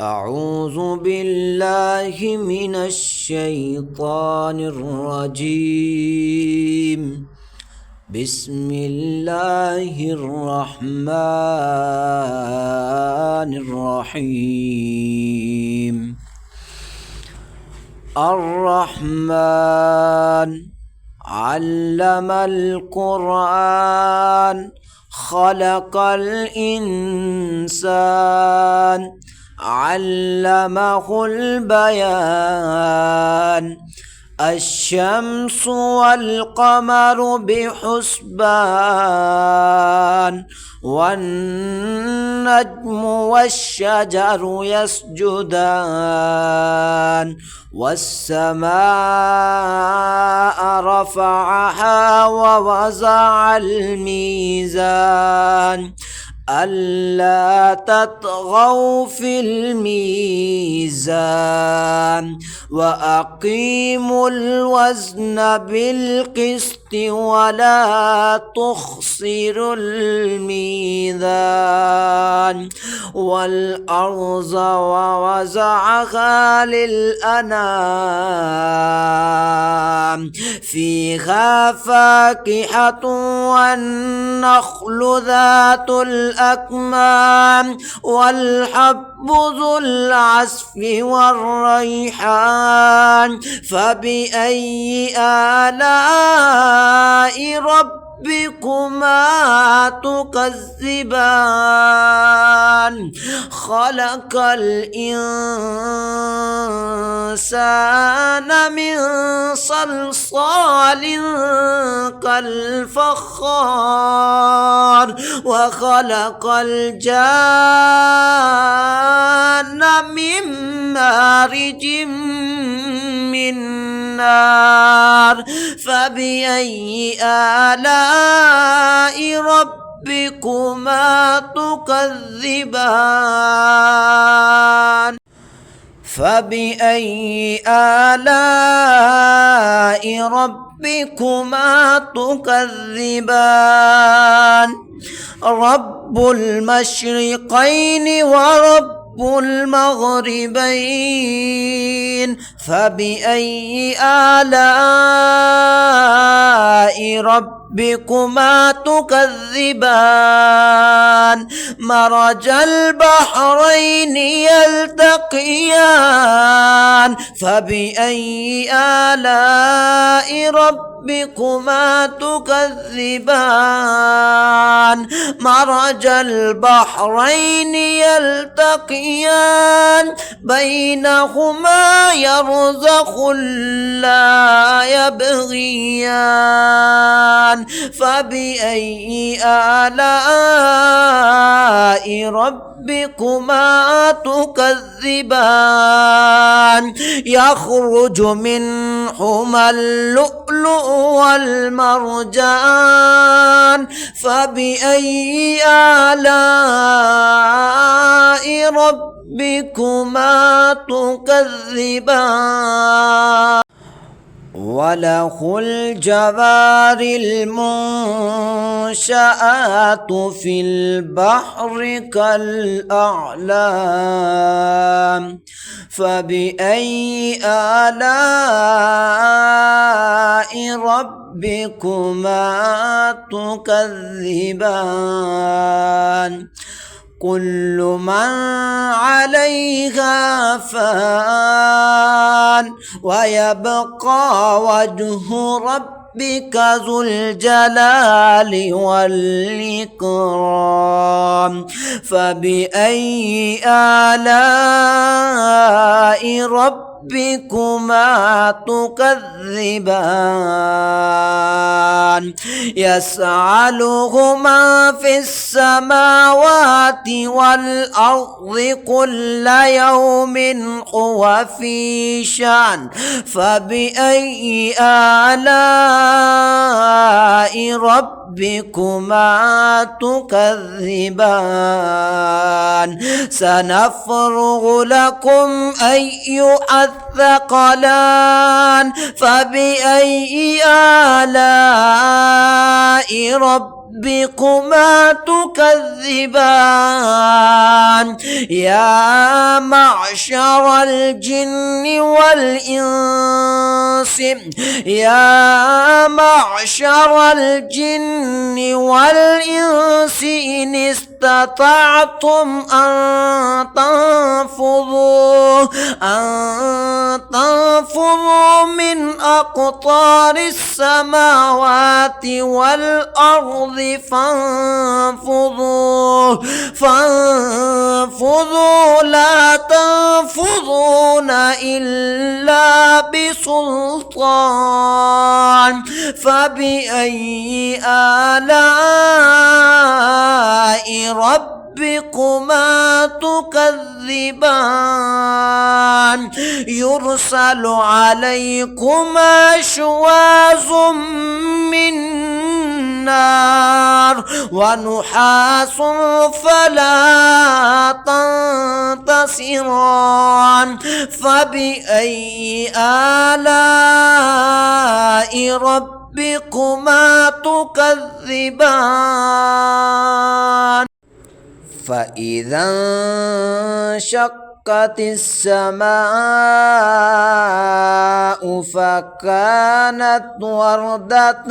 أعوذ بالله من الشيطان الرجيم. بسم الله الرحمن الرحيم. الرحمن علم القرآن خلق الإنسان علمه البيان. الشمس والقمر بحسبان والنجم والشجر يسجدان والسماء رفعها ووضع الميزان ألا تطغوا في الميزان وأقيموا الوزن بالقسط ولا تخسروا الميزان. والأرض ووضعها للأنام فيها فاكهة والنخل ذات الأكمام والحب ذو العصف والريحان. فبأي آلاء ربكما تكذبان؟ خلق الإنسان من صلصال كالفخار وخلق الجان من مارج من نار. فبأي آلاء ربكما تكذبان؟ فبأي آلاء ربكما تكذبان؟ رب المشرقين ورب المغربين. فبأي آلاء ربكما تكذبان؟ مرج البحرين يلتقيان. فبأي آلاء ربكما تكذبان؟ مرج البحرين يلتقيان بينهما يرزخ لا يبغيان. فبأي آلاء ربكما تكذبان؟ يخرج منهما اللؤلؤ والمرجان. فبأي آلاء ربكما تكذبان؟ وله الجوار المنشآت في البحر كالأعلام. فبأي آلاء ربكما تكذبان؟ كل من عليها فان ويبقى وجه ربك ذو الجلال والإكرام. فبأي آلاء ربكما تكذبان؟ يسأله من في السماوات والأرض كل يوم هو في شأن. فبأي آلاء ربكما تكذبان؟ سنفرغ لكم أيها الثقلان. فبأي آلاء ربكما ربكما تكذبان يا معشر الجن والإنس يا معشر الجن والإنس إن استطعتم أن تنفذوا من أقطار السماوات والأرض فانفذوا لا تنفذون إلا بسلطان فبأي آلاء ربكما تكذبان يرسل عليكما شواظ من نار ونحاس فلا تنتصران فبأي آلاء ربكما تكذبان فإذا انشقت السماء فكانت وردة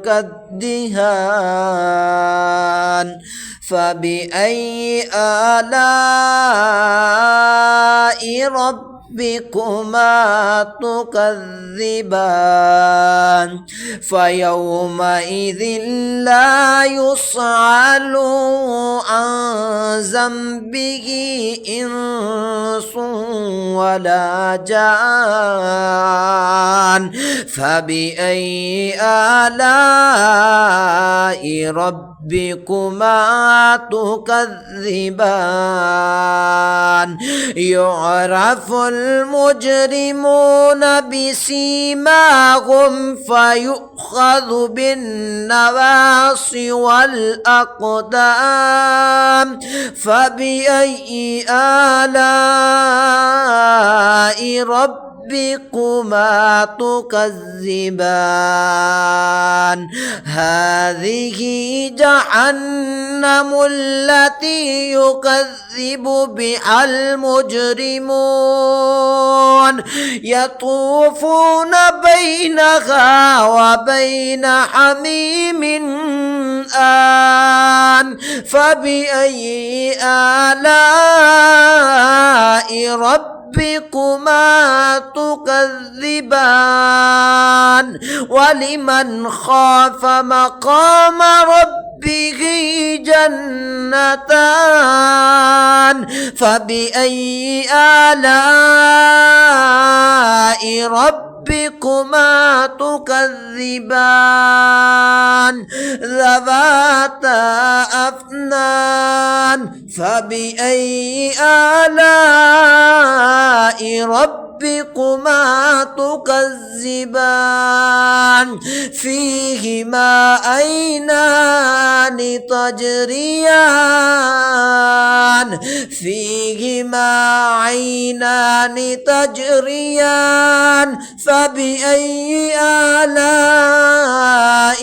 كالدهان فبأي آلاء ربكما تكذبان فيومئذ لا يسأل عن ذنبه إنس ولا جان فبأي آلاء ربكما تكذبان يعرف المجرمون بسيماهم فيؤخذ بالنواصي والأقدام فبأي آلاء ربكما تكذبان هذه جهنم التي يكذب بها المجرمون يطوفون بينها وبين حميم آن فبأي آلاء ربكما تكذبان ولمن خاف مقام ربه جنتان فبأي آلاء ربكما تكذبان ذواتا أفنان فبأي آلاء ربكما تكذبان فيهما عينان تجريان فبأي آلاء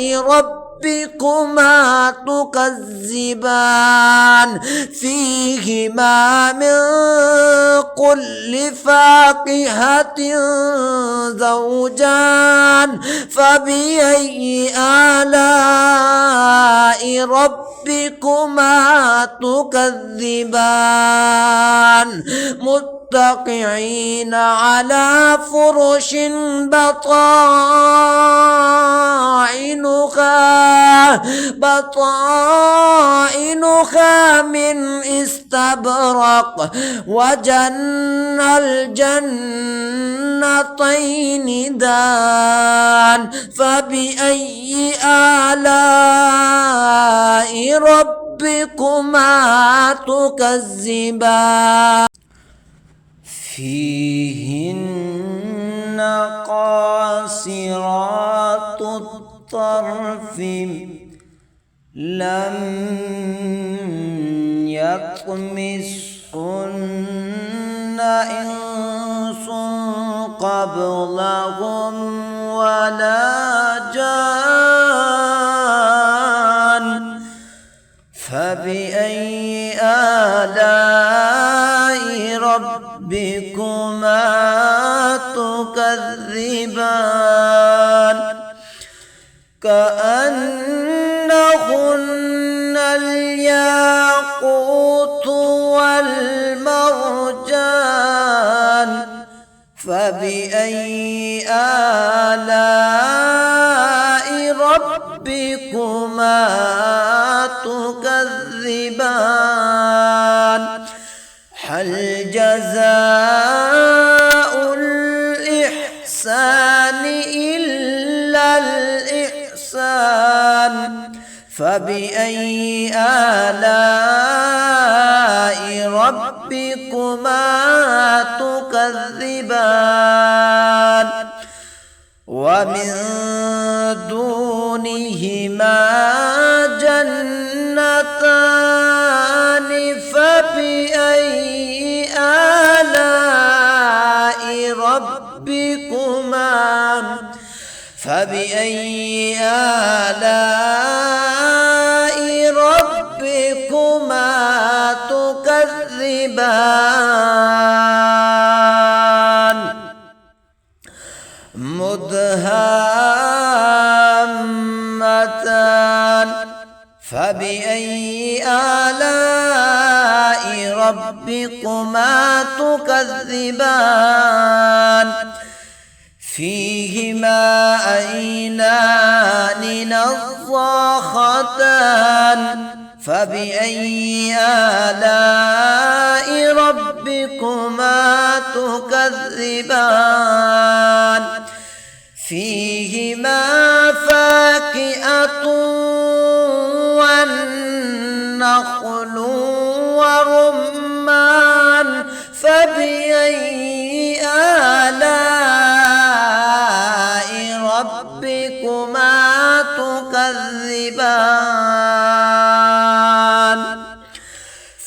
ربكما تكذبان فيهما من كل فاكهة زوجان فبأي آلاء ربكما تكذبان متكئين على فرش بطائنها من استبرق وجنى الجنتين دان فبأي آلاء ربكما تكذبان فيهن قاصرات الطرف لم يطمثهن إنس قبلهم ولا جان فبأي آلاء ربكما تكذبان كأنهن الياقوت والمرجان فبأي آلاء ربكما تكذبان هل جزاء الإحسان إلا الإحسان فبأي آلاء ربكما تكذبان ومن دونهما جنتان فبأي آلاء ربكما تكذبان مدهامتان فبأي آلاء ربكما تكذبان فيهما عينان نضاختان فبأي آلاء ربكما تكذبان فيهما فاكهة والنخل ورمان فبأي آلاء ربكما تكذبان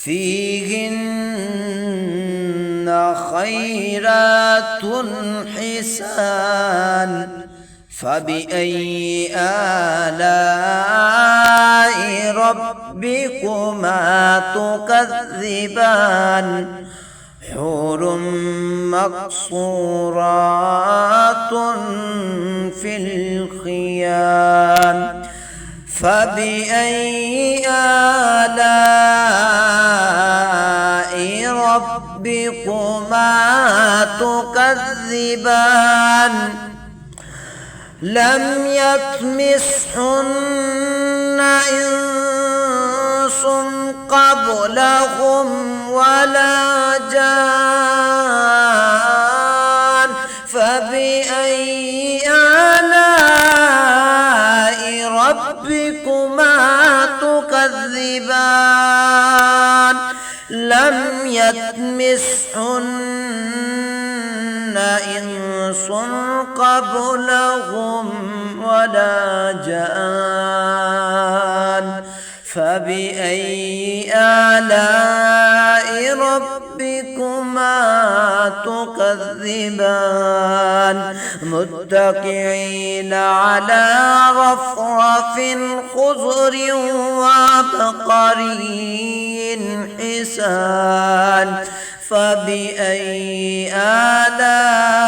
فيهن خيرات حسان فبأي آلاء ربكما تكذبان حور مقصورات في الخيام فبأي آلاء ربكما تكذبان لم يطمثهن إنس قبلهم ولا جان فبأي آلاء ربكما تكذبان لم يطمثهن إنس قبلهم ولا جان فبأي آلاء ربكما تكذبان متكئين على رفرف خضر وعبقري حسان فبأي آلاء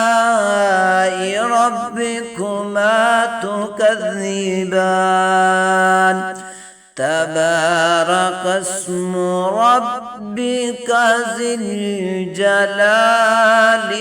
ربكما تكذبان تبارك اسم ربك ذي الجلال